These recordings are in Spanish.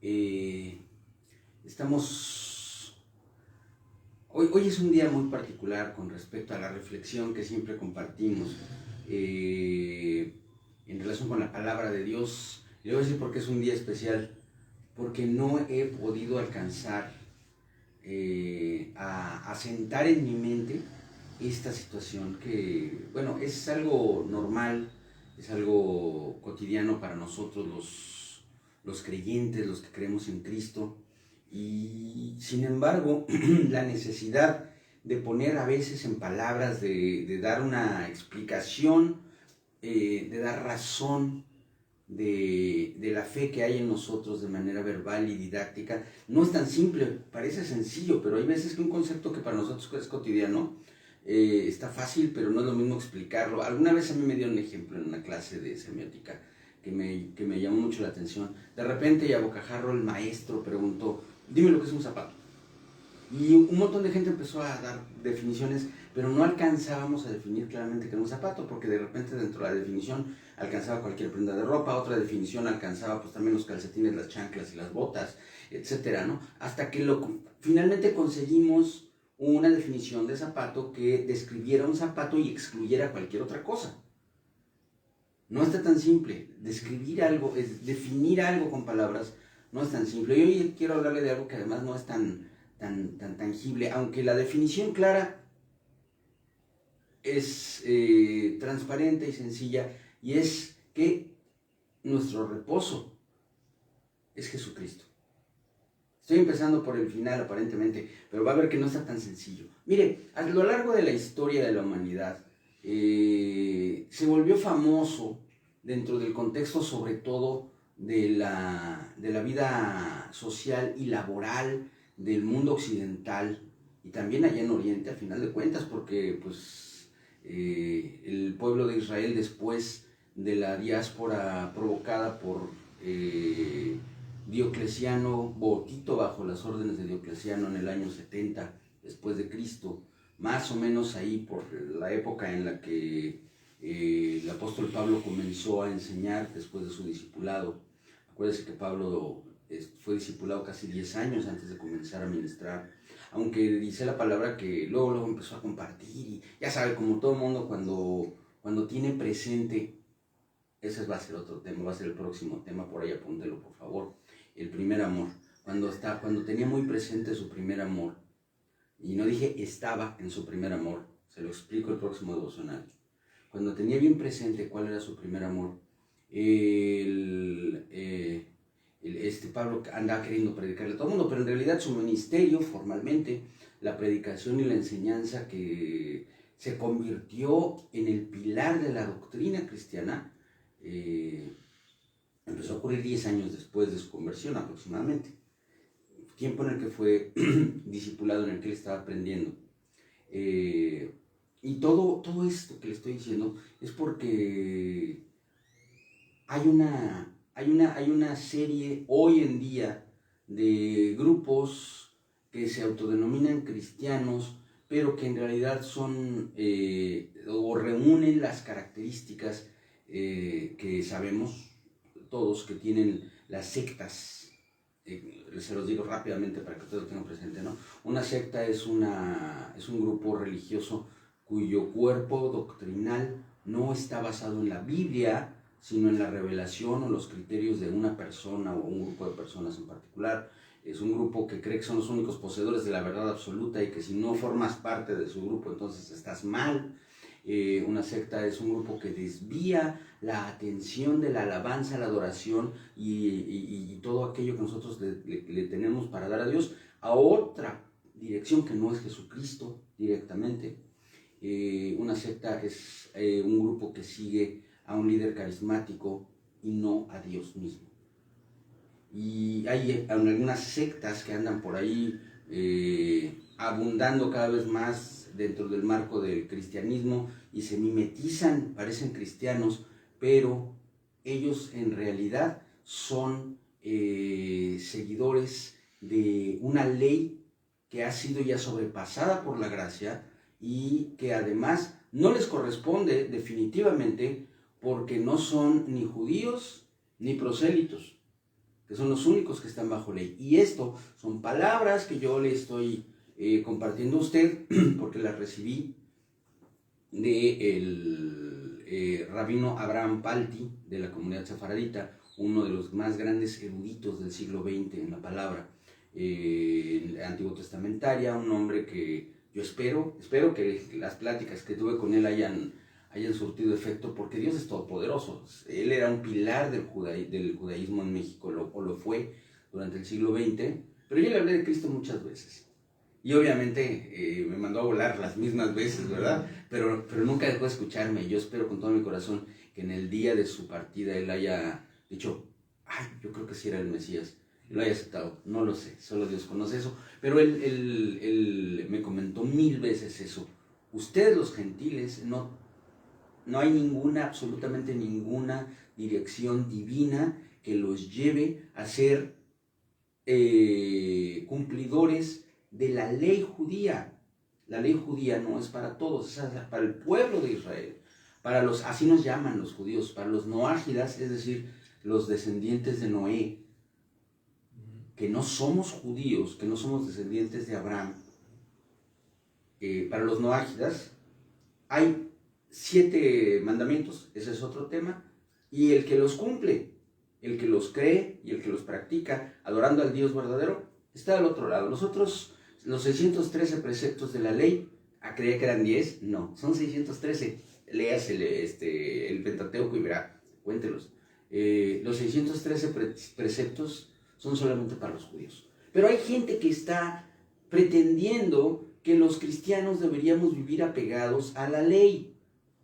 Eh, estamos... Hoy es un día muy particular con respecto a la reflexión que siempre compartimos en relación con la palabra de Dios. Le voy a decir por qué es un día especial. Porque no he podido alcanzar a sentar en mi mente esta situación que, bueno, es algo normal, es algo cotidiano para nosotros los creyentes, los que creemos en Cristo, y sin embargo la necesidad de poner a veces en palabras, de dar una explicación, de dar razón de la fe que hay en nosotros de manera verbal y didáctica. No es tan simple, parece sencillo, pero hay veces que un concepto que para nosotros es cotidiano está fácil, pero no es lo mismo explicarlo. Alguna vez a mí me dieron un ejemplo en una clase de semiótica que me llamó mucho la atención. De repente, y a bocajarro, el maestro preguntó: dime lo que es un zapato. Y un montón de gente empezó a dar definiciones, pero no alcanzábamos a definir claramente qué era un zapato, porque de repente dentro de la definición alcanzaba cualquier prenda de ropa, otra definición alcanzaba pues también los calcetines, las chanclas y las botas, etcétera, ¿no? Hasta que finalmente conseguimos una definición de zapato que describiera un zapato y excluyera cualquier otra cosa. No está tan simple. Describir algo, definir algo con palabras, no es tan simple. Y hoy quiero hablarle de algo que además no es tan tangible, aunque la definición clara es transparente y sencilla, y es que nuestro reposo es Jesucristo. Estoy empezando por el final aparentemente, pero va a ver que no está tan sencillo. Mire, a lo largo de la historia de la humanidad se volvió famoso dentro del contexto sobre todo de la vida social y laboral del mundo occidental, y también allá en Oriente, a final de cuentas, porque pues el pueblo de Israel, después de la diáspora provocada por Diocleciano, Tito, bajo las órdenes de Diocleciano en el año 70 después de Cristo, más o menos ahí por la época en la que el apóstol Pablo comenzó a enseñar después de su discipulado. Acuérdense que Pablo fue discipulado casi 10 años antes de comenzar a ministrar, aunque dice la palabra que luego empezó a compartir, y ya sabe, como todo el mundo cuando tiene presente, ese va a ser otro tema, va a ser el próximo tema, por ahí apúntelo por favor, el primer amor. Cuando tenía muy presente su primer amor, y no dije estaba en su primer amor, se lo explico el próximo devocional. Cuando tenía bien presente cuál era su primer amor, Pablo andaba queriendo predicarle a todo el mundo, pero en realidad su ministerio, formalmente, la predicación y la enseñanza que se convirtió en el pilar de la doctrina cristiana, empezó a ocurrir 10 años después de su conversión aproximadamente, tiempo en el que fue discipulado, en el que él estaba aprendiendo. Y todo esto que le estoy diciendo es porque hay una serie hoy en día de grupos que se autodenominan cristianos, pero que en realidad son o reúnen las características que sabemos todos que tienen las sectas. Se los digo rápidamente para que ustedes lo tengan presente, ¿no? Una secta es un grupo religioso cuyo cuerpo doctrinal no está basado en la Biblia, sino en la revelación o los criterios de una persona o un grupo de personas en particular. Es un grupo que cree que son los únicos poseedores de la verdad absoluta y que si no formas parte de su grupo entonces estás mal. Una secta es un grupo que desvía la atención de la alabanza, la adoración y todo aquello que nosotros le tenemos para dar a Dios a otra dirección que no es Jesucristo directamente. Una secta es un grupo que sigue a un líder carismático y no a Dios mismo. Y hay algunas sectas que andan por ahí abundando cada vez más dentro del marco del cristianismo y se mimetizan, parecen cristianos, pero ellos en realidad son seguidores de una ley que ha sido ya sobrepasada por la gracia y que además no les corresponde definitivamente, porque no son ni judíos ni prosélitos. que son los únicos que están bajo ley. Y esto son palabras que yo le estoy compartiendo a usted porque las recibí del rabino Abraham Palti de la comunidad sefaradita, uno de los más grandes eruditos del siglo XX en la palabra antiguo testamentaria, un hombre que yo espero que las pláticas que tuve con él hayan surtido efecto, porque Dios es todopoderoso. Él era un pilar del judaísmo en México, o lo fue durante el siglo XX, pero yo le hablé de Cristo muchas veces. Y obviamente me mandó a volar las mismas veces, ¿verdad? Pero nunca dejó de escucharme. Yo espero con todo mi corazón que en el día de su partida él haya dicho, ay, yo creo que sí era el Mesías. Lo haya aceptado, no lo sé, solo Dios conoce eso. Pero él me comentó 1000 veces eso. Ustedes los gentiles no hay absolutamente ninguna dirección divina que los lleve a ser cumplidores de la ley judía. La ley judía no es para todos, es para el pueblo de Israel. Así nos llaman los judíos, para los noágidas, es decir, los descendientes de Noé, que no somos judíos, que no somos descendientes de Abraham. Para los noágidas hay 7 mandamientos, ese es otro tema, y el que los cumple, el que los cree y el que los practica, adorando al Dios verdadero, está al otro lado. Los 613 preceptos de la ley, creía que eran 10, no, son 613, léase el Pentateuco y verá, cuéntelos. Los 613 preceptos son solamente para los judíos, pero hay gente que está pretendiendo que los cristianos deberíamos vivir apegados a la ley.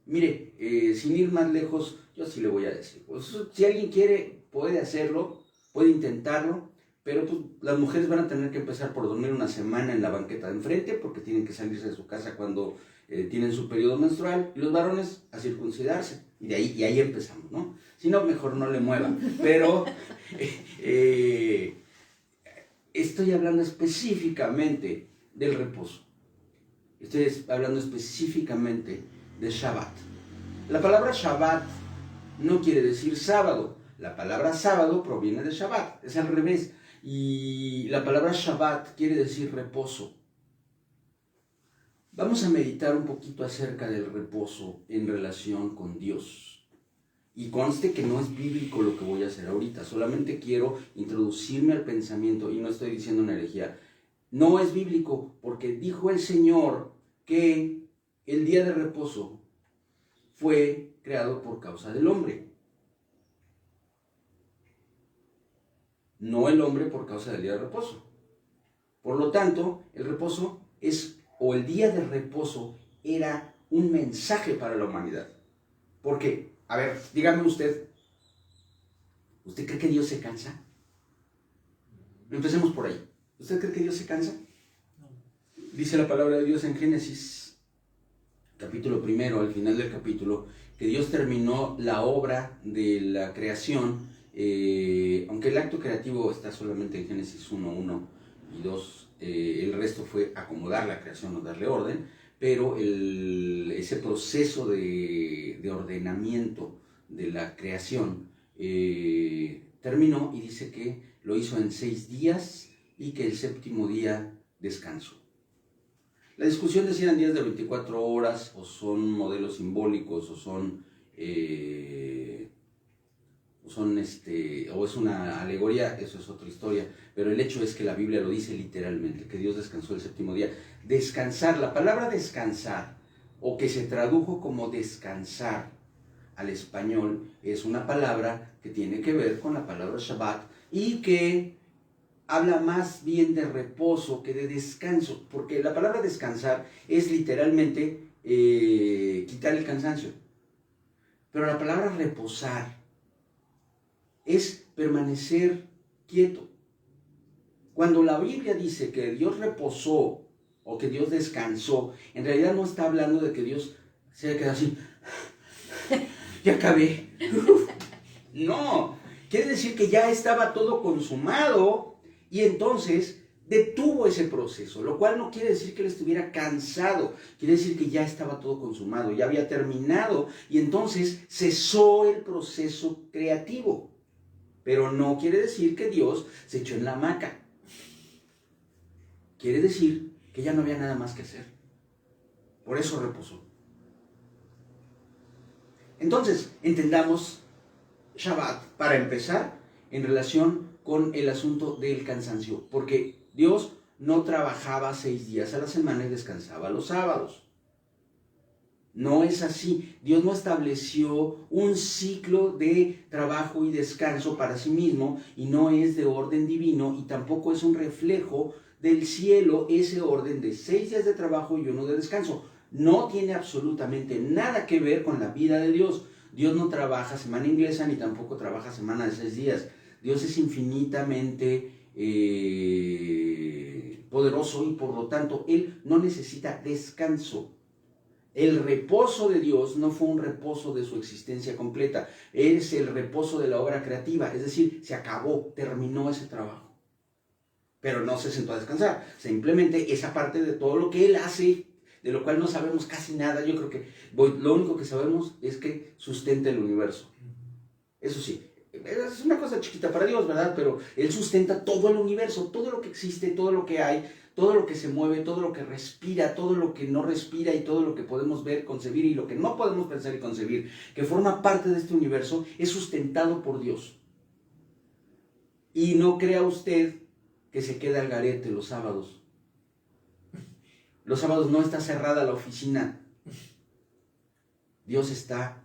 Mire, sin ir más lejos, yo sí le voy a decir, pues, si alguien quiere, puede hacerlo, puede intentarlo, pero pues, las mujeres van a tener que empezar por dormir una semana en la banqueta de enfrente, porque tienen que salirse de su casa cuando tienen su periodo menstrual, y los varones a circuncidarse, y ahí empezamos, ¿no? Si no, mejor no le muevan, pero estoy hablando específicamente del reposo, estoy hablando específicamente de Shabbat. La palabra Shabbat no quiere decir sábado. La palabra sábado proviene de Shabbat, es al revés. Y la palabra Shabbat quiere decir reposo. Vamos a meditar un poquito acerca del reposo en relación con Dios. Y conste que no es bíblico lo que voy a hacer ahorita, solamente quiero introducirme al pensamiento y no estoy diciendo una herejía. No es bíblico porque dijo el Señor que el día de reposo fue creado por causa del hombre. No el hombre por causa del día de reposo. Por lo tanto, el reposo el día de reposo era un mensaje para la humanidad. ¿Por qué? A ver, dígame ¿usted cree que Dios se cansa? Empecemos por ahí. ¿Usted cree que Dios se cansa? No. Dice la palabra de Dios en Génesis, capítulo 1, al final del capítulo, que Dios terminó la obra de la creación, aunque el acto creativo está solamente en Génesis 1 y 2, el resto fue acomodar la creación o darle orden, pero ese proceso de ordenamiento de la creación terminó y dice que lo hizo en 6 días y que el 7º día descansó. La discusión de si eran días de 24 horas o son modelos simbólicos o o es una alegoría, eso es otra historia, pero el hecho es que la Biblia lo dice literalmente, que Dios descansó el 7º día. Descansar, la palabra descansar, o que se tradujo como descansar al español, es una palabra que tiene que ver con la palabra Shabbat y que habla más bien de reposo que de descanso, porque la palabra descansar es literalmente quitar el cansancio, pero la palabra reposar es permanecer quieto. Cuando la Biblia dice que Dios reposó o que Dios descansó, en realidad no está hablando de que Dios se haya quedado así, ya acabé. No, quiere decir que ya estaba todo consumado y entonces detuvo ese proceso, lo cual no quiere decir que él estuviera cansado, quiere decir que ya estaba todo consumado, ya había terminado y entonces cesó el proceso creativo. Pero no quiere decir que Dios se echó en la hamaca. Quiere decir que ya no había nada más que hacer. Por eso reposó. Entonces, entendamos Shabbat, para empezar, en relación con el asunto del cansancio. Porque Dios no trabajaba 6 días a la semana y descansaba los sábados. No es así. Dios no estableció un ciclo de trabajo y descanso para sí mismo y no es de orden divino y tampoco es un reflejo del cielo ese orden de 6 días de trabajo y 1 de descanso. No tiene absolutamente nada que ver con la vida de Dios. Dios no trabaja semana inglesa ni tampoco trabaja semana de 6 días. Dios es infinitamente poderoso y por lo tanto Él no necesita descanso. El reposo de Dios no fue un reposo de su existencia completa, es el reposo de la obra creativa, es decir, se acabó, terminó ese trabajo. Pero no se sentó a descansar, simplemente esa parte de todo lo que Él hace, de lo cual no sabemos casi nada. Yo creo que lo único que sabemos es que sustenta el universo. Eso sí, es una cosa chiquita para Dios, ¿verdad? Pero Él sustenta todo el universo, todo lo que existe, todo lo que hay, todo lo que se mueve, todo lo que respira, todo lo que no respira y todo lo que podemos ver, concebir y lo que no podemos pensar y concebir, que forma parte de este universo, es sustentado por Dios. Y no crea usted que se queda al garete los sábados. Los sábados no está cerrada la oficina. Dios está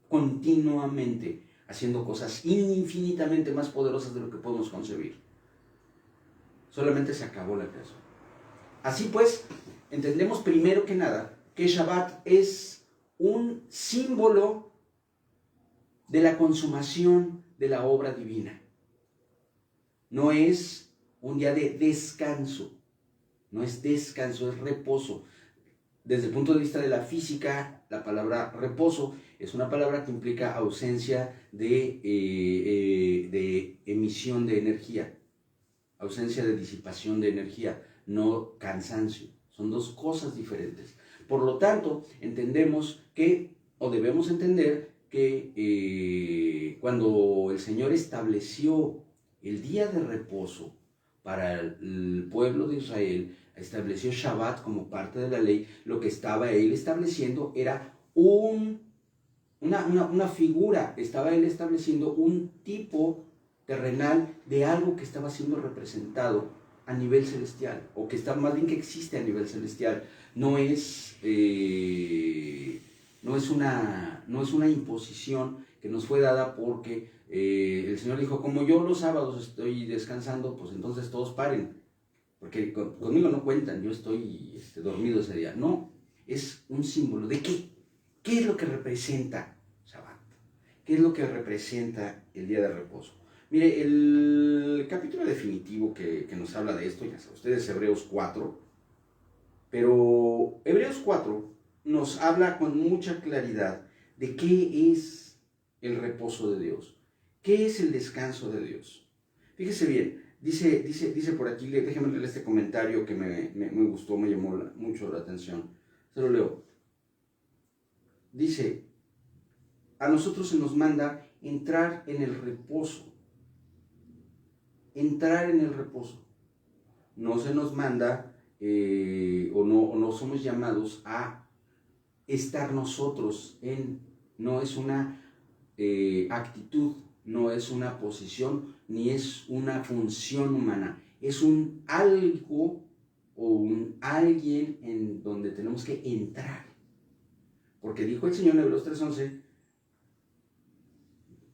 continuamente haciendo cosas infinitamente más poderosas de lo que podemos concebir. Solamente se acabó la creación. Así pues, entendemos primero que nada que Shabbat es un símbolo de la consumación de la obra divina. No es un día de descanso, no es descanso, es reposo. Desde el punto de vista de la física, la palabra reposo es una palabra que implica ausencia de emisión de energía, ausencia de disipación de energía, no cansancio. Son dos cosas diferentes. Por lo tanto, entendemos que, o debemos entender que cuando el Señor estableció el día de reposo para el pueblo de Israel, estableció Shabbat como parte de la ley, lo que estaba Él estableciendo era una figura, estaba Él estableciendo un tipo terrenal de algo que estaba siendo representado a nivel celestial, o que está más bien que existe a nivel celestial. No es una imposición que nos fue dada porque el Señor dijo, como yo los sábados estoy descansando, pues entonces todos paren, porque conmigo no cuentan, yo estoy dormido ese día. No, es un símbolo de qué. ¿Qué es lo que representa Shabbat? ¿Qué es lo que representa el día de reposo? Mire, el capítulo definitivo que nos habla de esto, ya saben ustedes, Hebreos 4, pero Hebreos 4 nos habla con mucha claridad de qué es el reposo de Dios, qué es el descanso de Dios. Fíjese bien, dice por aquí, déjenme leer este comentario que me gustó, me llamó mucho la atención. Se lo leo. Dice, a nosotros se nos manda entrar en el reposo. Entrar en el reposo. No se nos manda o no somos llamados a estar nosotros en. No es una actitud, no es una posición, ni es una función humana. Es un algo o un alguien en donde tenemos que entrar. Porque dijo el Señor en Hebreos 3:11,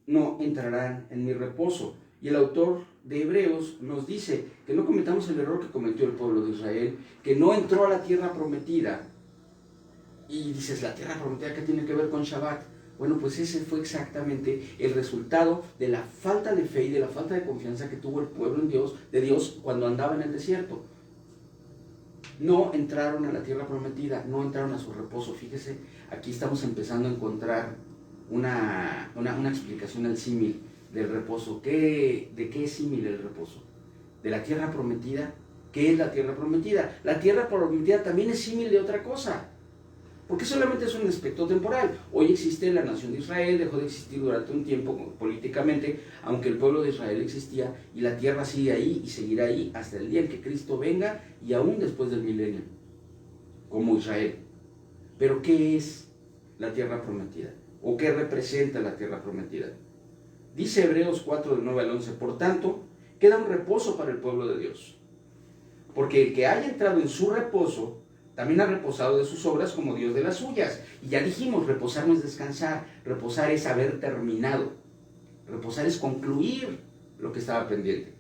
no entrarán en mi reposo. Y el autor de Hebreos nos dice que no cometamos el error que cometió el pueblo de Israel, que no entró a la tierra prometida. Y dices, ¿la tierra prometida qué tiene que ver con Shabbat? Bueno, pues ese fue exactamente el resultado de la falta de fe y de la falta de confianza que tuvo el pueblo de Dios cuando andaba en el desierto. No entraron a la tierra prometida, no entraron a su reposo. Fíjese, aquí estamos empezando a encontrar una explicación al símil del reposo. ¿De qué es símil el reposo? De la tierra prometida. ¿Qué es la tierra prometida? La tierra prometida también es símil de otra cosa. Porque solamente es un aspecto temporal. Hoy existe la nación de Israel, dejó de existir durante un tiempo políticamente, aunque el pueblo de Israel existía, y la tierra sigue ahí y seguirá ahí hasta el día en que Cristo venga y aún después del milenio, como Israel. Pero ¿qué es la tierra prometida? ¿O qué representa la tierra prometida? Dice Hebreos 4, del 9 al 11, por tanto, queda un reposo para el pueblo de Dios. Porque el que haya entrado en su reposo, también ha reposado de sus obras como Dios de las suyas. Y ya dijimos, reposar no es descansar, reposar es haber terminado. Reposar es concluir lo que estaba pendiente.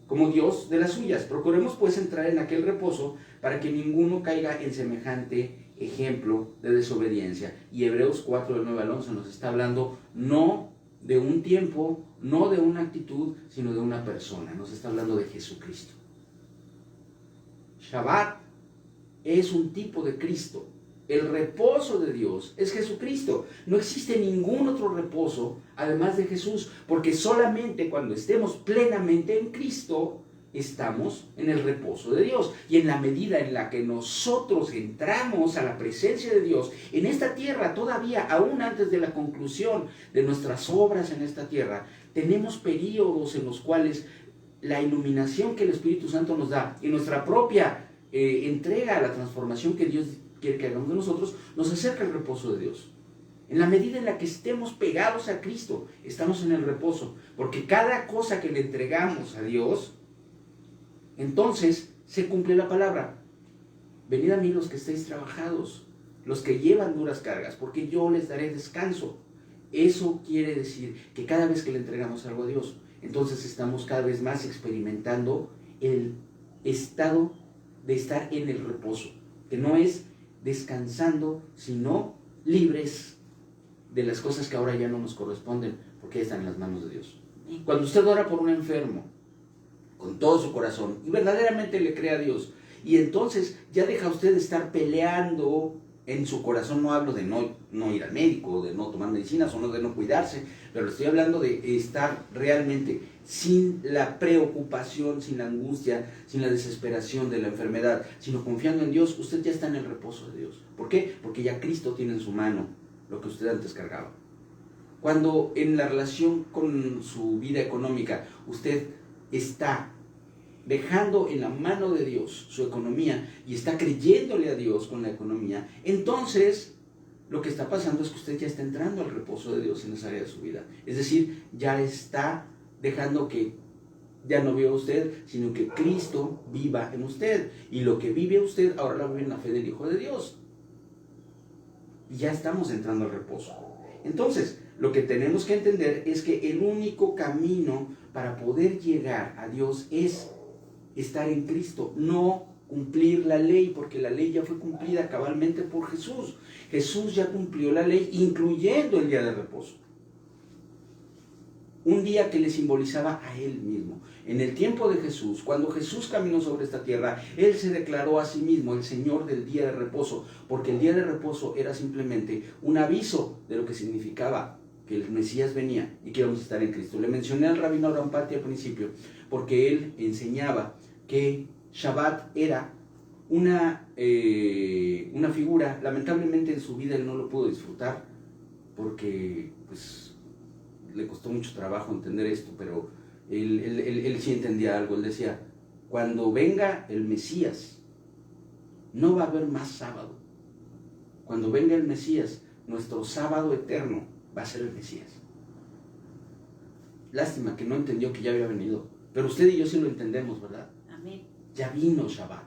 Como Dios de las suyas. Procuremos pues entrar en aquel reposo para que ninguno caiga en semejante ejemplo de desobediencia. Y Hebreos 4, del 9 al 11 nos está hablando no de un tiempo, no de una actitud, sino de una persona. Nos está hablando de Jesucristo. Shabbat es un tipo de Cristo. El reposo de Dios es Jesucristo. No existe ningún otro reposo además de Jesús, porque solamente cuando estemos plenamente en Cristo, estamos en el reposo de Dios. Y en la medida en la que nosotros entramos a la presencia de Dios en esta tierra, todavía aún antes de la conclusión de nuestras obras en esta tierra, tenemos periodos en los cuales la iluminación que el Espíritu Santo nos da y nuestra propia entrega a la transformación que Dios quiere que hagamos de nosotros, nos acerca al reposo de Dios. En la medida en la que estemos pegados a Cristo, estamos en el reposo, porque cada cosa que le entregamos a Dios, entonces se cumple la palabra. Venid a mí los que estéis trabajados, los que llevan duras cargas, porque yo les daré descanso. Eso quiere decir que cada vez que le entregamos algo a Dios, entonces estamos cada vez más experimentando el estado de estar en el reposo, que no es descansando, sino libres de las cosas que ahora ya no nos corresponden, porque ya están en las manos de Dios. Cuando usted ora por un enfermo, con todo su corazón, y verdaderamente le cree a Dios, y entonces ya deja usted de estar peleando en su corazón. No hablo de no ir al médico, de no tomar medicinas, o no de no cuidarse, pero estoy hablando de estar realmente sin la preocupación, sin la angustia, sin la desesperación de la enfermedad, sino confiando en Dios. Usted ya está en el reposo de Dios. ¿Por qué? Porque ya Cristo tiene en su mano lo que usted antes cargaba. Cuando en la relación con su vida económica usted está dejando en la mano de Dios su economía y está creyéndole a Dios con la economía, entonces lo que está pasando es que usted ya está entrando al reposo de Dios en esa área de su vida. Es decir, ya está dejando que ya no viva usted, sino que Cristo viva en usted. Y lo que vive usted ahora lo vive en la fe del Hijo de Dios. Y ya estamos entrando al reposo. Entonces, lo que tenemos que entender es que el único camino para poder llegar a Dios es estar en Cristo, no cumplir la ley, porque la ley ya fue cumplida cabalmente por Jesús. Jesús ya cumplió la ley, incluyendo el día de reposo. Un día que le simbolizaba a Él mismo. En el tiempo de Jesús, cuando Jesús caminó sobre esta tierra, Él se declaró a sí mismo el Señor del día de reposo, porque el día de reposo era simplemente un aviso de lo que significaba que el Mesías venía y que íbamos a estar en Cristo. Le mencioné al rabino Abraham Pati al principio, porque él enseñaba que Shabbat era una figura. Lamentablemente en su vida él no lo pudo disfrutar, porque pues le costó mucho trabajo entender esto, pero él sí entendía algo. Él decía, cuando venga el Mesías, no va a haber más sábado. Cuando venga el Mesías, nuestro sábado eterno va a ser el Mesías. Lástima que no entendió que ya había venido, pero usted y yo sí lo entendemos, ¿verdad? Amén. Ya vino Shabbat,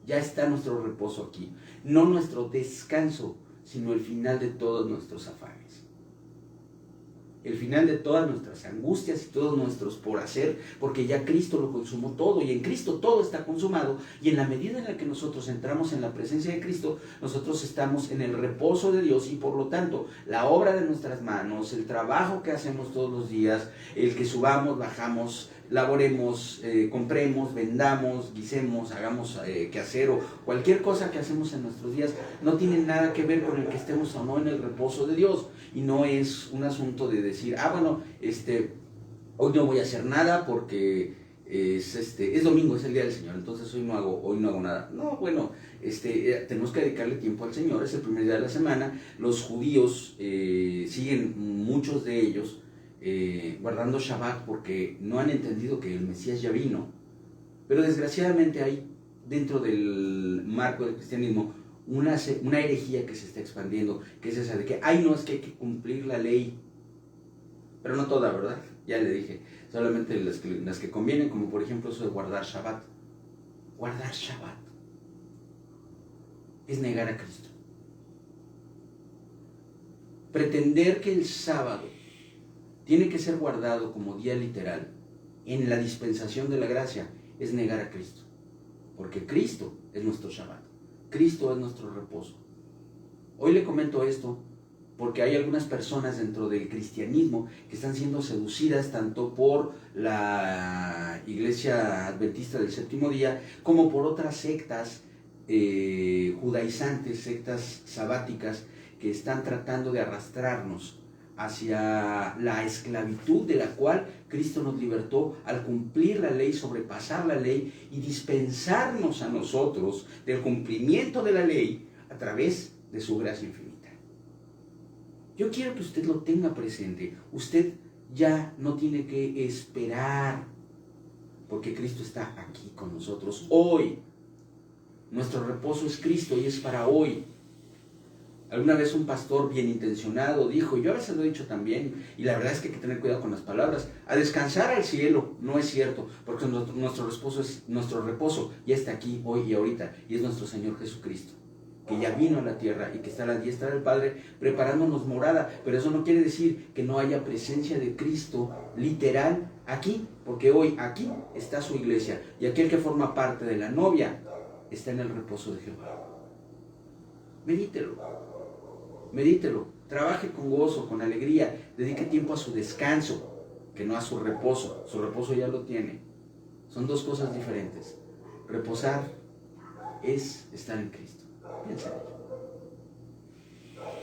ya está nuestro reposo aquí, no nuestro descanso, sino el final de todos nuestros afanes, el final de todas nuestras angustias y todos nuestros por hacer, porque ya Cristo lo consumó todo, y en Cristo todo está consumado. Y en la medida en la que nosotros entramos en la presencia de Cristo, nosotros estamos en el reposo de Dios, y por lo tanto la obra de nuestras manos, el trabajo que hacemos todos los días, el que subamos, bajamos, laboremos, compremos, vendamos, guisemos, hagamos quehacer, o cualquier cosa que hacemos en nuestros días, no tiene nada que ver con el que estemos o no en el reposo de Dios. Y no es un asunto de decir, bueno, hoy no voy a hacer nada porque es domingo, es el día del Señor, entonces hoy no hago nada. No, bueno, tenemos que dedicarle tiempo al Señor, es el primer día de la semana. Los judíos siguen, muchos de ellos, guardando Shabbat porque no han entendido que el Mesías ya vino. Pero desgraciadamente hay dentro del marco del cristianismo una herejía que se está expandiendo, que es esa de que, no, es que hay que cumplir la ley. Pero no toda, ¿verdad? Ya le dije, solamente las que convienen, como por ejemplo eso de guardar Shabbat. Guardar Shabbat es negar a Cristo. Pretender que el sábado tiene que ser guardado como día literal en la dispensación de la gracia es negar a Cristo. Porque Cristo es nuestro Shabbat. Cristo es nuestro reposo. Hoy le comento esto porque hay algunas personas dentro del cristianismo que están siendo seducidas tanto por la Iglesia Adventista del Séptimo Día como por otras sectas judaizantes, sectas sabáticas que están tratando de arrastrarnos hacia la esclavitud de la cual Cristo nos libertó al cumplir la ley, sobrepasar la ley y dispensarnos a nosotros del cumplimiento de la ley a través de su gracia infinita. Yo quiero que usted lo tenga presente. Usted ya no tiene que esperar porque Cristo está aquí con nosotros hoy. Nuestro reposo es Cristo y es para hoy. Alguna vez un pastor bien intencionado dijo, y yo a veces lo he dicho también, y la verdad es que hay que tener cuidado con las palabras, a descansar al cielo. No es cierto, porque nuestro reposo ya está aquí, hoy y ahorita, y es nuestro Señor Jesucristo, que ya vino a la tierra y que está a la diestra del Padre preparándonos morada. Pero eso no quiere decir que no haya presencia de Cristo literal aquí, porque hoy aquí está su iglesia, y aquel que forma parte de la novia está en el reposo de Jehová. Medítelo, trabaje con gozo, con alegría, dedique tiempo a su descanso, que no a su reposo ya lo tiene. Son dos cosas diferentes. Reposar es estar en Cristo. Piensa.